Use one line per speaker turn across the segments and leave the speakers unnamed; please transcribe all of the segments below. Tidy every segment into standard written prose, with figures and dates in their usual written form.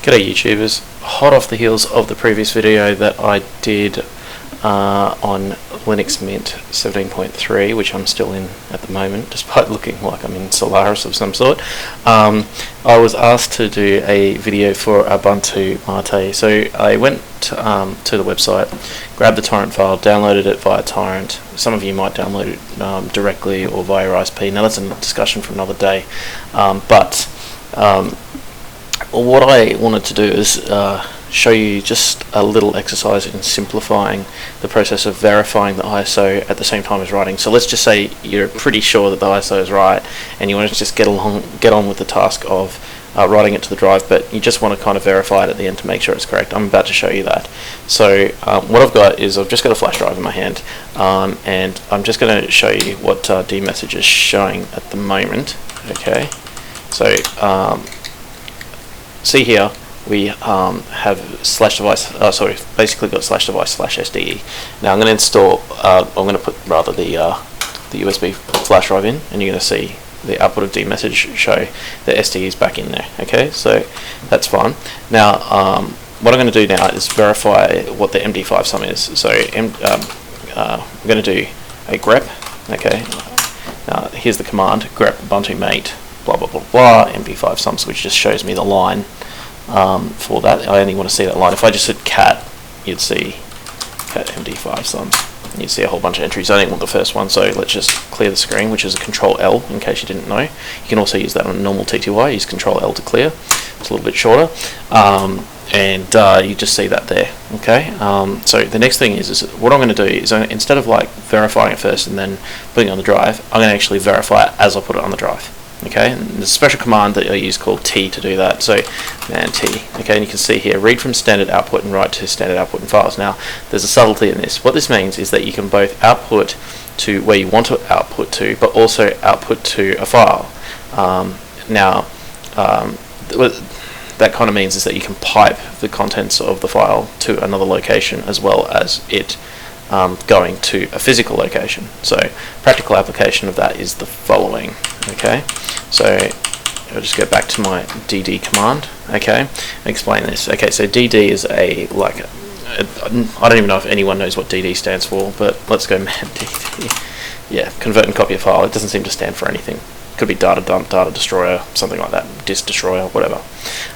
G'day YouTubers, hot off the heels of the previous video that I did on Linux Mint 17.3, which I'm still in at the moment, despite looking like I'm in Solaris of some sort. I was asked to do a video for Ubuntu Mate, so I went to the website, grabbed the torrent file, downloaded it via torrent. Some of you might download it directly or via ISP. Now that's a discussion for another day, but what I wanted to do is show you just a little exercise in simplifying the process of verifying the ISO at the same time as writing. So let's just say you're pretty sure that the ISO is right and you want to just get on with the task of writing it to the drive, but you just want to kind of verify it at the end to make sure it's correct. I'm about to show you that. So what I've got is I've just got a flash drive in my hand, and I'm just going to show you what dmessage is showing at the moment. Okay, so see here we have /device, basically got /device/SDE. Now I'm going to install, I'm going to put rather the USB flash drive in, and you're going to see the output of dmessage show the SDE is back in there. Okay, so that's fine. Now what I'm going to do now is verify what the MD5 sum is. So we're going to do a grep. Okay, now here's the command: grep ubuntu mate blah blah blah blah MD5 sums, which just shows me the line for that. I only want to see that line. If I just said cat, you'd see cat MD5 sum, and you'd see a whole bunch of entries. I didn't want the first one, so let's just clear the screen, which is a Control L in case you didn't know. You can also use that on a normal TTY. Use Control L to clear. It's a little bit shorter, and you just see that there. Okay. So the next thing is what I'm going to do is instead of like verifying it first and then putting it on the drive, I'm going to actually verify it as I put it on the drive. Okay, and there's a special command that I use called T to do that. So man T. Okay, and you can see here, read from standard output and write to standard output in files. Now there's a subtlety in this. What this means is that you can both output to where you want to output to, but also output to a file. That kind of means is that you can pipe the contents of the file to another location as well as it going to a physical location. So practical application of that is the following. Okay, so I'll just go back to my dd command. Okay, and explain this. Okay, so dd is I don't even know if anyone knows what dd stands for, but let's go man dd. Yeah, convert and copy a file. It doesn't seem to stand for anything. Could be data dump, data destroyer, something like that, disk destroyer, whatever.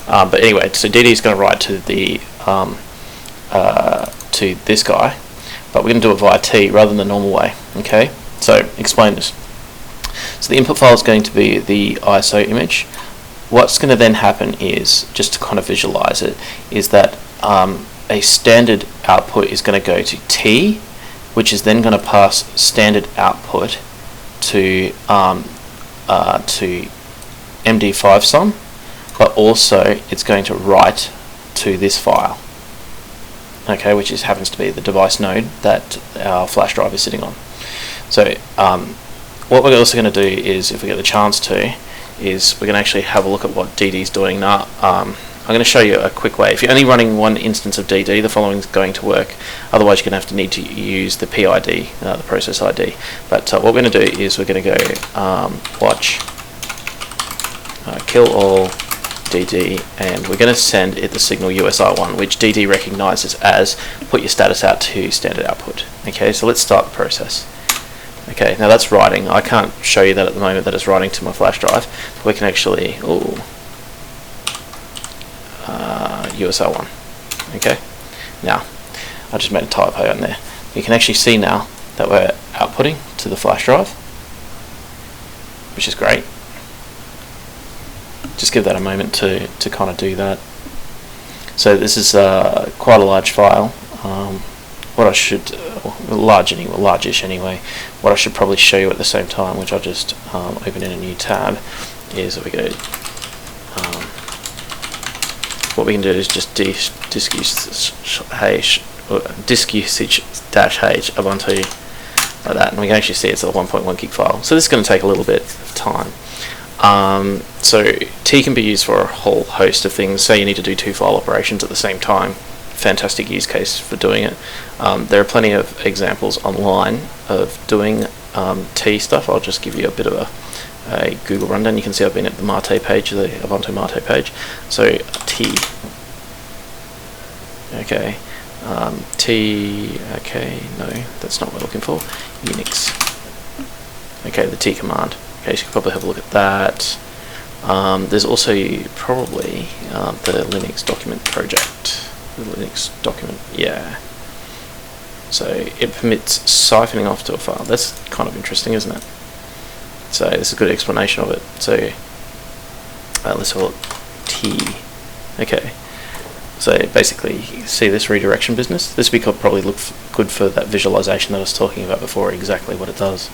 But anyway, so dd is going to write to the to this guy, but we're going to do it via T rather than the normal way. Okay, so explain this. So the input file is going to be the ISO image. What's going to then happen is, just to kind of visualize it, is that a standard output is going to go to T, which is then going to pass standard output to MD5 sum, but also it's going to write to this file. Okay, which happens to be the device node that our flash drive is sitting on. So what we're also going to do is, if we get the chance to, is we're going to actually have a look at what dd is doing now. I'm going to show you a quick way. If you're only running one instance of dd, the following is going to work. Otherwise, you're going to need to use the PID, the process ID. But what we're going to do is we're going to go watch kill all dd, and we're going to send it the signal USR1, which dd recognizes as put your status out to standard output. Okay, so let's start the process. Okay, now that's writing. I can't show you that at the moment that it's writing to my flash drive. We can actually USR1. Okay, now I just made a typo in there. You can actually see now that we're outputting to the flash drive, which is great. Just give that a moment to kind of do that. So this is quite a large file. What I should, large-ish anyway, what I should probably show you at the same time, which I'll just open in a new tab, is that we go, what we can do is just disk usage -h Ubuntu like that, and we can actually see it's a 1.1 gig file. So this is going to take a little bit of time. So T can be used for a whole host of things. Say you need to do two file operations at the same time. Fantastic use case for doing it. There are plenty of examples online of doing T stuff. I'll just give you a bit of a Google rundown. You can see I've been at the Mate page, the Ubuntu Mate page. So T Okay, T, okay, no, that's not what we're looking for. Unix. Okay, the T command. Okay, so you can probably have a look at that. There's also probably the Linux document project. The Linux document, yeah. So it permits siphoning off to a file. That's kind of interesting, isn't it? So this is a good explanation of it. So let's have a look. T. Okay. So basically, you see this redirection business? This would probably look good for that visualization that I was talking about before, exactly what it does.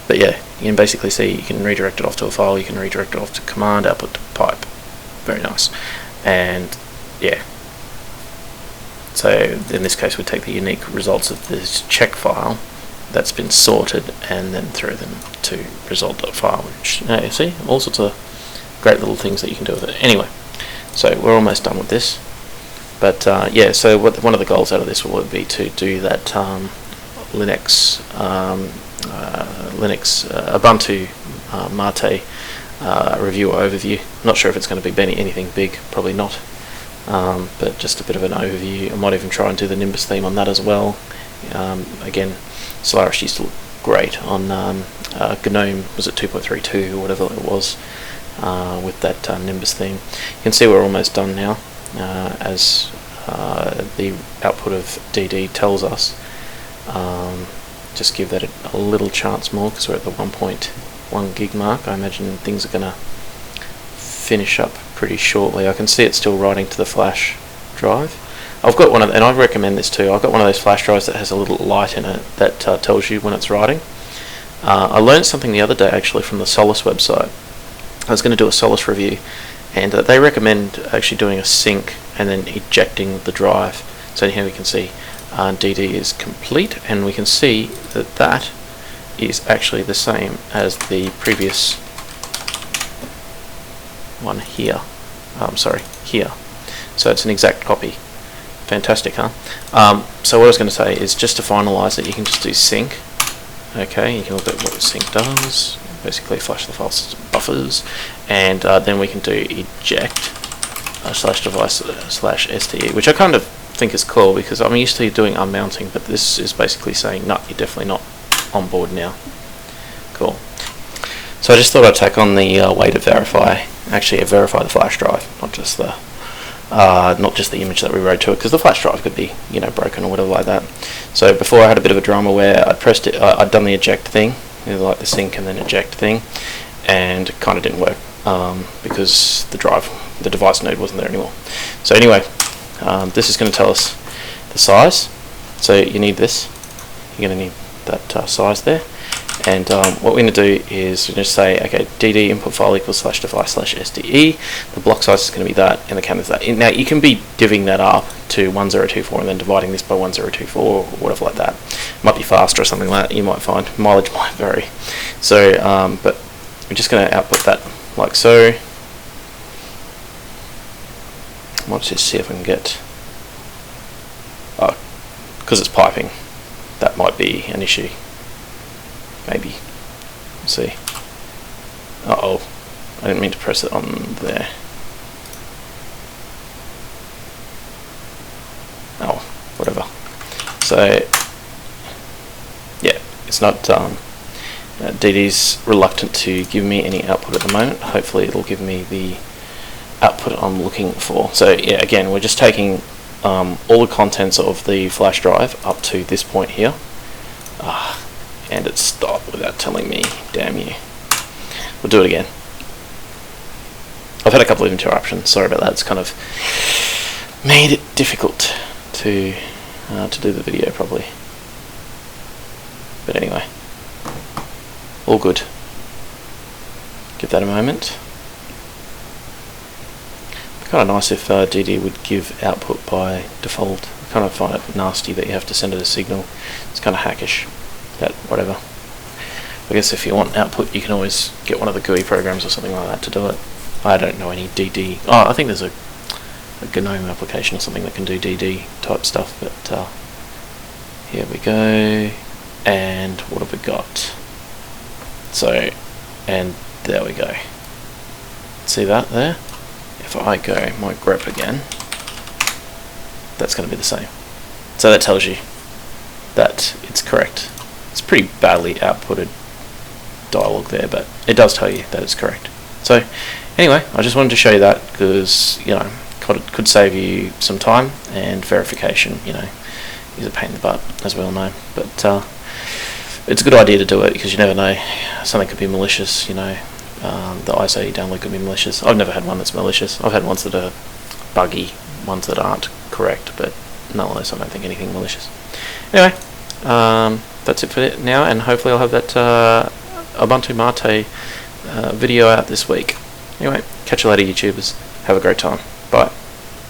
But yeah, you can basically see you can redirect it off to a file, you can redirect it off to command, output to pipe. Very nice. And yeah. So in this case, we take the unique results of this check file that's been sorted and then throw them to result.file, which you see, all sorts of great little things that you can do with it. Anyway. So we're almost done with this, but yeah. So one of the goals out of this will be to do that Linux Ubuntu Mate review overview. Not sure if it's going to be anything big, probably not, but just a bit of an overview. I might even try and do the Nimbus theme on that as well. Again, Solaris used to look great on GNOME. Was it 2.32 or whatever it was? With that Nimbus theme. You can see we're almost done now, as the output of DD tells us. Just give that a little chance more because we're at the 1.1 gig mark. I imagine things are going to finish up pretty shortly. I can see it's still writing to the flash drive. I've got one of, and I recommend this too, I've got one of those flash drives that has a little light in it that tells you when it's writing. I learned something the other day actually from the Solus website. I was going to do a Solus review, and they recommend actually doing a sync and then ejecting the drive. So here we can see DD is complete, and we can see that that is actually the same as the previous one here. Sorry, here. So it's an exact copy. Fantastic, huh? So what I was going to say is, just to finalize it, you can just do sync. Okay, you can look at what sync does. Basically flush the file system buffers, and then we can do eject /device/ste, which I kind of think is cool because I'm used to doing unmounting, but this is basically saying, no, you're definitely not on board now. Cool. So I just thought I'd take on the way to verify the flash drive, not just the image that we wrote to it, because the flash drive could be, you know, broken or whatever like that. So before I had a bit of a drama where I'd pressed it, I'd done the eject thing, like the sync and then eject thing, and it kind of didn't work because the device node wasn't there anymore. So anyway, this is going to tell us the size. So you need this. You're going to need that size there. And what we're going to do is we're going to say, okay, DD input file equals /device/SDE. The block size is going to be that, and the count is that. Now you can be divvying that up to 1024 and then dividing this by 1024 or whatever like that. It might be faster or something like that. You might find mileage might vary. So, but we're just going to output that like so. Let's just see if we can get. Because it's piping, that might be an issue. Maybe. Let's see. Uh-oh. I didn't mean to press it on there. Oh, whatever. So, yeah, it's not... DD's reluctant to give me any output at the moment. Hopefully it'll give me the output I'm looking for. So, yeah, again, we're just taking all the contents of the flash drive up to this point here. And it stopped without telling me. Damn you. We'll do it again. I've had a couple of interruptions. Sorry about that. It's kind of made it difficult to do the video properly. But anyway, all good. Give that a moment. Kind of nice if DD would give output by default. I kind of find it nasty that you have to send it a signal. It's kind of hackish. But whatever. I guess if you want output, you can always get one of the GUI programs or something like that to do it. I don't know any DD. Oh, I think there's a GNOME application or something that can do DD type stuff. But here we go. And what have we got? So, and there we go. See that there? If I go my grep again, that's going to be the same. So that tells you that it's correct. It's pretty badly outputted dialogue there, but it does tell you that it's correct. So anyway, I just wanted to show you that because, you know, could save you some time, and verification, you know, is a pain in the butt, as we all know. But it's a good idea to do it because you never know, something could be malicious, you know. The ISO you download could be malicious. I've never had one that's malicious. I've had ones that are buggy, ones that aren't correct, but nonetheless I don't think anything malicious. Anyway, that's it for it now, and hopefully I'll have that Ubuntu Mate video out this week. Anyway, catch you later, YouTubers. Have a great time. Bye.